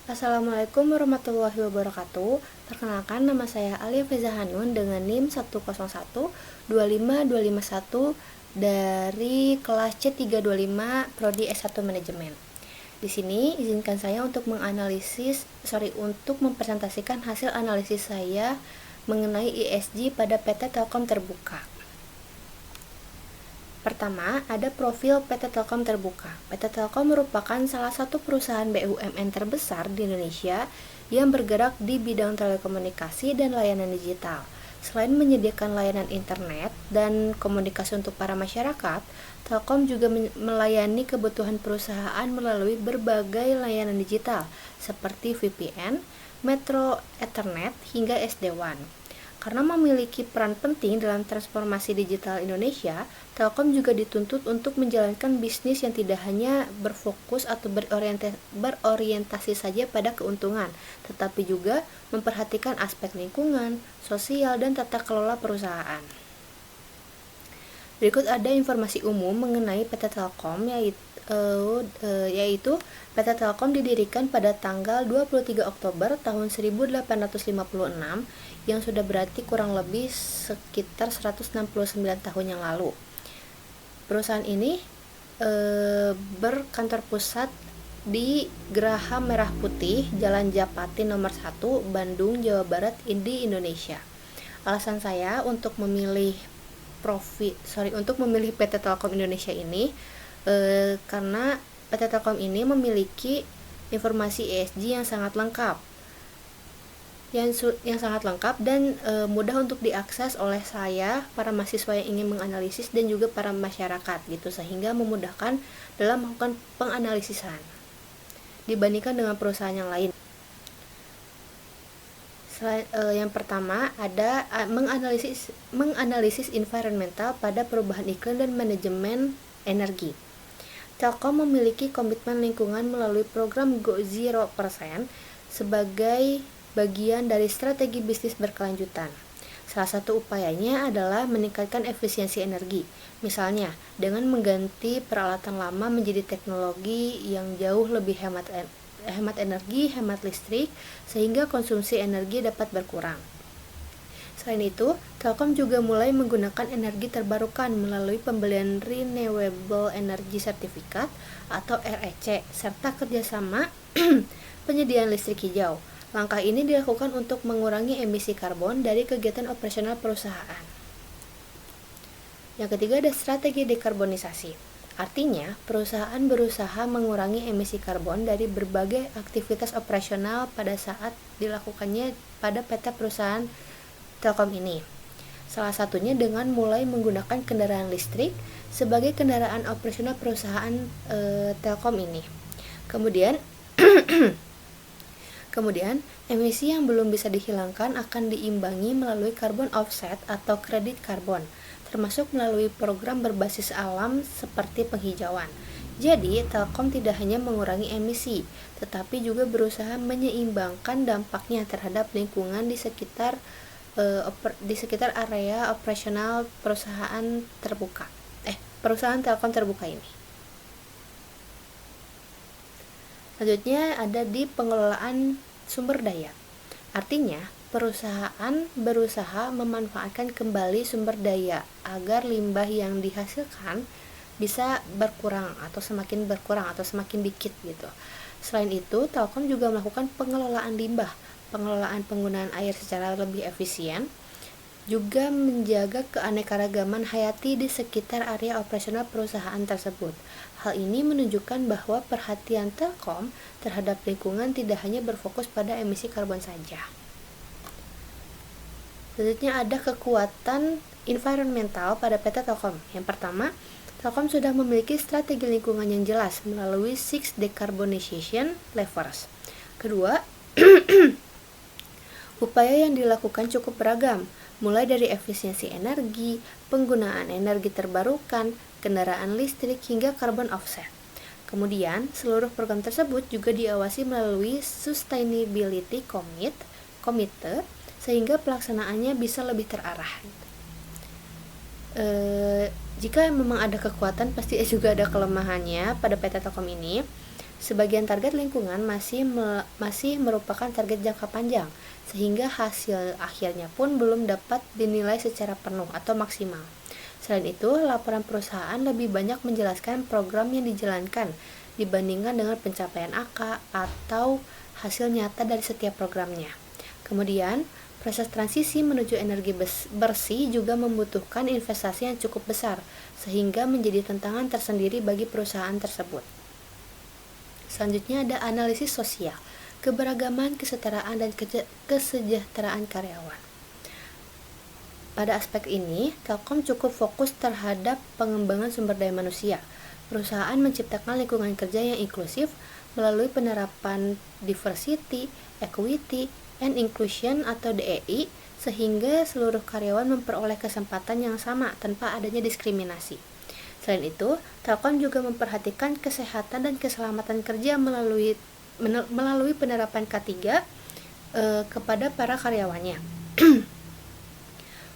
Assalamualaikum warahmatullahi wabarakatuh. Perkenalkan, nama saya Alia Feza Hanun dengan NIM 101-25251 dari kelas C325 Prodi S1 Manajemen. Di sini izinkan saya untuk untuk mempresentasikan hasil analisis saya mengenai ESG pada PT Telkom Terbuka. Pertama, ada profil PT Telkom Terbuka. PT Telkom merupakan salah satu perusahaan BUMN terbesar di Indonesia yang bergerak di bidang telekomunikasi dan layanan digital. Selain menyediakan layanan internet dan komunikasi untuk para masyarakat, Telkom juga melayani kebutuhan perusahaan melalui berbagai layanan digital seperti VPN, Metro Ethernet, hingga SD-WAN. Karena memiliki peran penting dalam transformasi digital Indonesia, Telkom juga dituntut untuk menjalankan bisnis yang tidak hanya berfokus atau berorientasi saja pada keuntungan, tetapi juga memperhatikan aspek lingkungan, sosial, dan tata kelola perusahaan. Berikut ada informasi umum mengenai PT Telkom, yaitu PT Telkom didirikan pada tanggal 23 Oktober tahun 1856 yang sudah berarti kurang lebih sekitar 169 tahun yang lalu. Perusahaan ini berkantor pusat di Geraha Merah Putih, Jalan Japati nomor 1, Bandung, Jawa Barat, di Indonesia. Alasan saya untuk memilih PT Telkom Indonesia ini karena PT Telkom ini memiliki informasi ESG yang sangat lengkap dan mudah untuk diakses oleh saya, para mahasiswa yang ingin menganalisis, dan juga para masyarakat gitu, sehingga memudahkan dalam melakukan penganalisisan dibandingkan dengan perusahaan yang lain. Yang pertama ada menganalisis environmental pada perubahan iklim dan manajemen energi. Telkom memiliki komitmen lingkungan melalui program Go 0% sebagai bagian dari strategi bisnis berkelanjutan. Salah satu upayanya adalah meningkatkan efisiensi energi, misalnya dengan mengganti peralatan lama menjadi teknologi yang jauh lebih hemat energi, hemat listrik, sehingga konsumsi energi dapat berkurang. Selain itu, Telkom juga mulai menggunakan energi terbarukan melalui pembelian Renewable Energy Certificate atau REC, serta kerjasama penyediaan listrik hijau. Langkah ini dilakukan untuk mengurangi emisi karbon dari kegiatan operasional perusahaan. Yang ketiga ada strategi dekarbonisasi. Artinya, perusahaan berusaha mengurangi emisi karbon dari berbagai aktivitas operasional pada saat dilakukannya pada PT perusahaan Telkom ini. Salah satunya dengan mulai menggunakan kendaraan listrik sebagai kendaraan operasional perusahaan Telkom ini. Kemudian, emisi yang belum bisa dihilangkan akan diimbangi melalui carbon offset atau kredit karbon, termasuk melalui program berbasis alam seperti penghijauan. Jadi, Telkom tidak hanya mengurangi emisi, tetapi juga berusaha menyeimbangkan dampaknya terhadap lingkungan di sekitar area operasional perusahaan Telkom Terbuka ini. Selanjutnya ada di pengelolaan sumber daya. Artinya, perusahaan berusaha memanfaatkan kembali sumber daya agar limbah yang dihasilkan bisa berkurang atau semakin dikit gitu. Selain itu, Telkom juga melakukan pengelolaan limbah, pengelolaan penggunaan air secara lebih efisien, juga menjaga keanekaragaman hayati di sekitar area operasional perusahaan tersebut. Hal ini menunjukkan bahwa perhatian Telkom terhadap lingkungan tidak hanya berfokus pada emisi karbon saja. Selanjutnya ada kekuatan environmental pada PT Telkom. Yang pertama, Telkom sudah memiliki strategi lingkungan yang jelas melalui 6 decarbonization levers. Kedua, upaya yang dilakukan cukup beragam, mulai dari efisiensi energi, penggunaan energi terbarukan, kendaraan listrik, hingga carbon offset. Kemudian, seluruh program tersebut juga diawasi melalui Sustainability Committee, sehingga pelaksanaannya bisa lebih terarah. Jika memang ada kekuatan, pasti juga ada kelemahannya pada PT Telkom ini. Sebagian target lingkungan masih merupakan target jangka panjang, sehingga hasil akhirnya pun belum dapat dinilai secara penuh atau maksimal. Selain itu, laporan perusahaan lebih banyak menjelaskan program yang dijalankan dibandingkan dengan pencapaian angka atau hasil nyata dari setiap programnya. Kemudian, proses transisi menuju energi bersih juga membutuhkan investasi yang cukup besar, sehingga menjadi tantangan tersendiri bagi perusahaan tersebut. Selanjutnya ada analisis sosial, keberagaman, kesetaraan, dan kesejahteraan karyawan. Pada aspek ini, Telkom cukup fokus terhadap pengembangan sumber daya manusia. Perusahaan menciptakan lingkungan kerja yang inklusif melalui penerapan diversity, equity, and inclusion atau DEI, sehingga seluruh karyawan memperoleh kesempatan yang sama tanpa adanya diskriminasi. Selain itu, Telkom juga memperhatikan kesehatan dan keselamatan kerja melalui penerapan K3 kepada para karyawannya.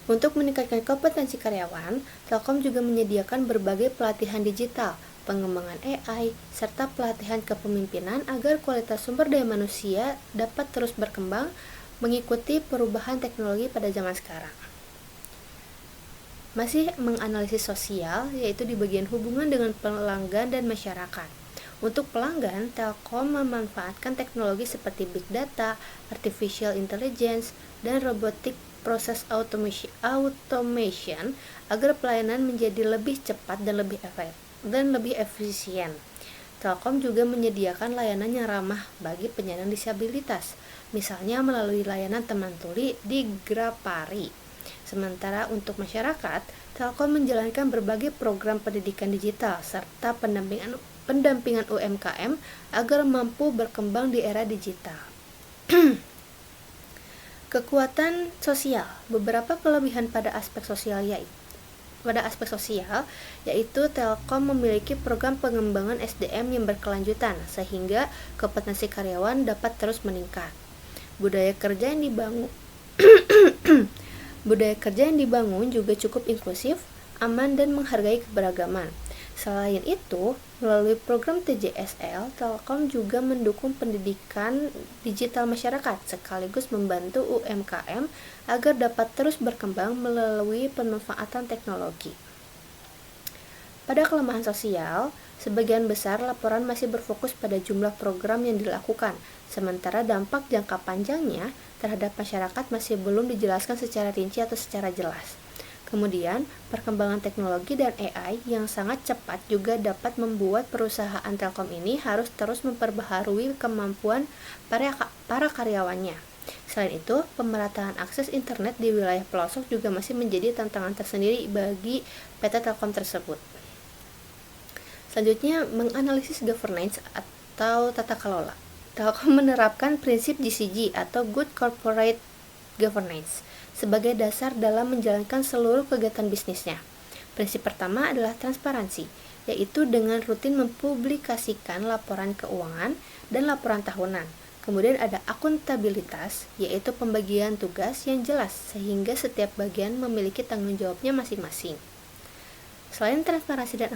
Untuk meningkatkan kompetensi karyawan, Telkom juga menyediakan berbagai pelatihan digital, pengembangan AI, serta pelatihan kepemimpinan agar kualitas sumber daya manusia dapat terus berkembang mengikuti perubahan teknologi pada zaman sekarang. Masih menganalisis sosial, yaitu di bagian hubungan dengan pelanggan dan masyarakat. Untuk pelanggan, Telkom memanfaatkan teknologi seperti Big Data, Artificial Intelligence, dan Robotic Process Automation agar pelayanan menjadi lebih cepat dan lebih efisien. Telkom juga menyediakan layanan yang ramah bagi penyandang disabilitas, misalnya melalui layanan teman tuli di Grapari. Sementara untuk masyarakat, Telkom menjalankan berbagai program pendidikan digital serta pendampingan UMKM agar mampu berkembang di era digital. Kekuatan sosial, beberapa kelebihan pada aspek sosial yaitu Telkom memiliki program pengembangan SDM yang berkelanjutan sehingga kompetensi karyawan dapat terus meningkat. Budaya kerja yang dibangun juga cukup inklusif, aman, dan menghargai keberagaman. Selain itu, melalui program TJSL, Telkom juga mendukung pendidikan digital masyarakat sekaligus membantu UMKM agar dapat terus berkembang melalui pemanfaatan teknologi. Pada kelemahan sosial, sebagian besar laporan masih berfokus pada jumlah program yang dilakukan, sementara dampak jangka panjangnya terhadap masyarakat masih belum dijelaskan secara rinci atau secara jelas. Kemudian, perkembangan teknologi dan AI yang sangat cepat juga dapat membuat perusahaan Telkom ini harus terus memperbaharui kemampuan para karyawannya. Selain itu, pemerataan akses internet di wilayah pelosok juga masih menjadi tantangan tersendiri bagi PT Telkom tersebut. Selanjutnya, menganalisis governance atau tata kelola. Telkom menerapkan prinsip GCG atau Good Corporate Governance sebagai dasar dalam menjalankan seluruh kegiatan bisnisnya. Prinsip pertama adalah transparansi, yaitu dengan rutin mempublikasikan laporan keuangan dan laporan tahunan. Kemudian ada akuntabilitas, yaitu pembagian tugas yang jelas sehingga setiap bagian memiliki tanggung jawabnya masing-masing. Selain transparansi dan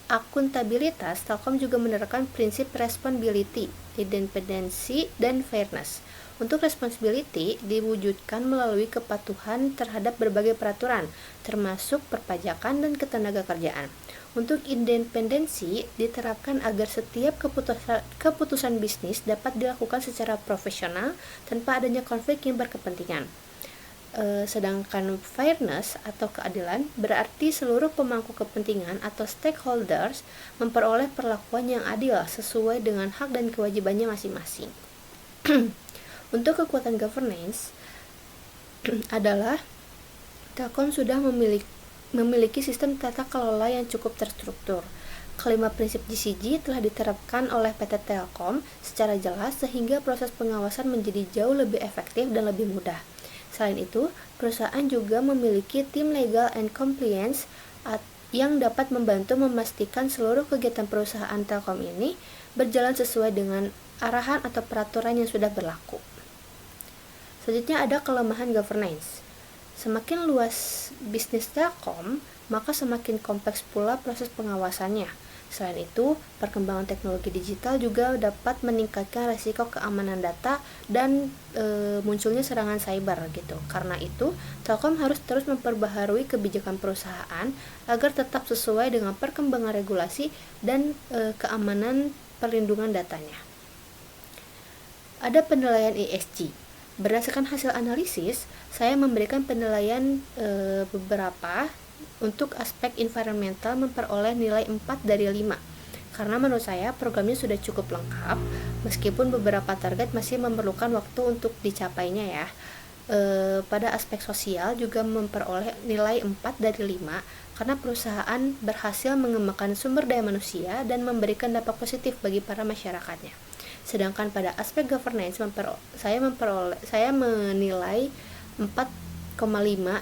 akuntabilitas, Telkom juga menerapkan prinsip responsibility, independensi, dan fairness. Untuk responsibility diwujudkan melalui kepatuhan terhadap berbagai peraturan, termasuk perpajakan dan ketenagakerjaan. Untuk independensi diterapkan agar setiap keputusan bisnis dapat dilakukan secara profesional tanpa adanya konflik yang berkepentingan. Sedangkan fairness atau keadilan berarti seluruh pemangku kepentingan atau stakeholders memperoleh perlakuan yang adil sesuai dengan hak dan kewajibannya masing-masing. Untuk kekuatan governance adalah Telkom sudah memiliki sistem tata kelola yang cukup terstruktur. Kelima prinsip GCG telah diterapkan oleh PT Telkom secara jelas sehingga proses pengawasan menjadi jauh lebih efektif dan lebih mudah. Selain itu, perusahaan juga memiliki tim legal and compliance yang dapat membantu memastikan seluruh kegiatan perusahaan Telkom ini berjalan sesuai dengan arahan atau peraturan yang sudah berlaku. Selanjutnya ada kelemahan governance. Semakin luas bisnis Telkom, maka semakin kompleks pula proses pengawasannya. Selain itu, perkembangan teknologi digital juga dapat meningkatkan risiko keamanan data dan munculnya serangan cyber gitu. Karena itu, Telkom harus terus memperbaharui kebijakan perusahaan agar tetap sesuai dengan perkembangan regulasi dan keamanan perlindungan datanya. Ada penilaian ESG. Berdasarkan hasil analisis, saya memberikan penilaian beberapa. Untuk aspek environmental memperoleh nilai 4 dari 5 karena menurut saya programnya sudah cukup lengkap meskipun beberapa target masih memerlukan waktu untuk dicapainya ya. Pada aspek sosial juga memperoleh nilai 4 dari 5 karena perusahaan berhasil mengembangkan sumber daya manusia dan memberikan dampak positif bagi para masyarakatnya. Sedangkan pada aspek governance saya menilai 4,5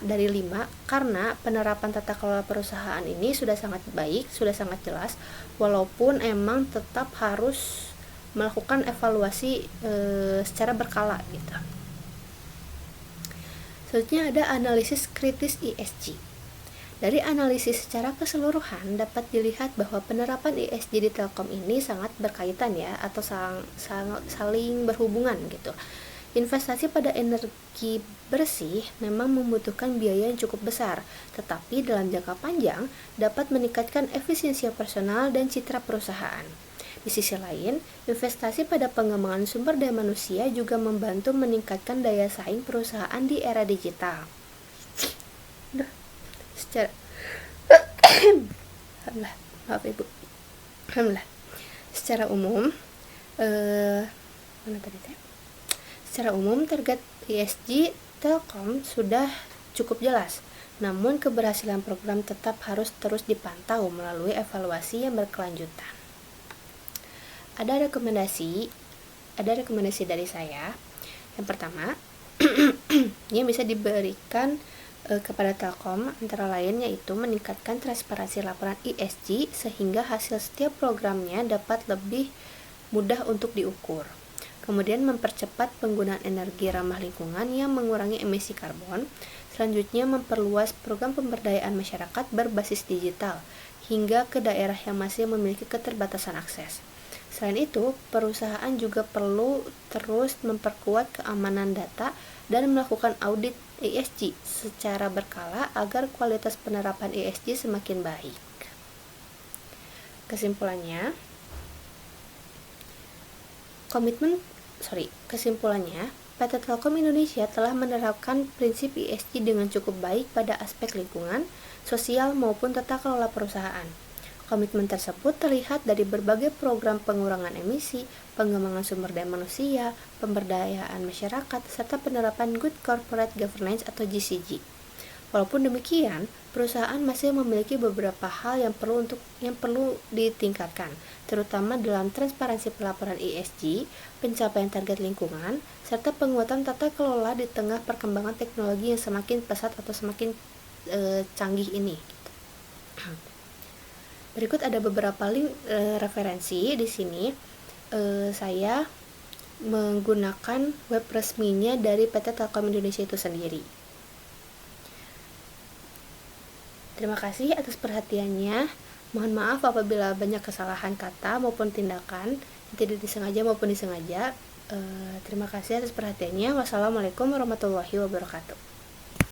dari 5 karena penerapan tata kelola perusahaan ini sudah sangat baik, sudah sangat jelas walaupun emang tetap harus melakukan evaluasi secara berkala gitu. Selanjutnya ada analisis kritis ESG. Dari analisis secara keseluruhan dapat dilihat bahwa penerapan ESG di Telkom ini sangat berkaitan ya atau saling berhubungan gitu. Investasi pada energi bersih memang membutuhkan biaya yang cukup besar, tetapi dalam jangka panjang dapat meningkatkan efisiensi personal dan citra perusahaan. Di sisi lain, investasi pada pengembangan sumber daya manusia juga membantu meningkatkan daya saing perusahaan di era digital. Secara umum, Secara umum, target ESG Telkom sudah cukup jelas, namun keberhasilan program tetap harus terus dipantau melalui evaluasi yang berkelanjutan. Ada rekomendasi dari saya. Yang pertama, yang bisa diberikan kepada Telkom antara lain yaitu meningkatkan transparansi laporan ESG sehingga hasil setiap programnya dapat lebih mudah untuk diukur. Kemudian mempercepat penggunaan energi ramah lingkungan yang mengurangi emisi karbon. Selanjutnya memperluas program pemberdayaan masyarakat berbasis digital hingga ke daerah yang masih memiliki keterbatasan akses. Selain itu, perusahaan juga perlu terus memperkuat keamanan data dan melakukan audit ESG secara berkala agar kualitas penerapan ESG semakin baik. Kesimpulannya, PT Telkom Indonesia telah menerapkan prinsip ESG dengan cukup baik pada aspek lingkungan, sosial maupun tata kelola perusahaan. Komitmen tersebut terlihat dari berbagai program pengurangan emisi, pengembangan sumber daya manusia, pemberdayaan masyarakat, serta penerapan Good Corporate Governance atau GCG. Walaupun demikian, perusahaan masih memiliki beberapa hal yang perlu ditingkatkan, terutama dalam transparansi pelaporan ESG, pencapaian target lingkungan, serta penguatan tata kelola di tengah perkembangan teknologi yang semakin pesat atau semakin canggih ini. Berikut ada beberapa link referensi di sini. Saya menggunakan web resminya dari PT Telkom Indonesia itu sendiri. Terima kasih atas perhatiannya. Mohon maaf apabila banyak kesalahan kata maupun tindakan yang tidak disengaja maupun disengaja. Terima kasih atas perhatiannya. Wassalamualaikum warahmatullahi wabarakatuh.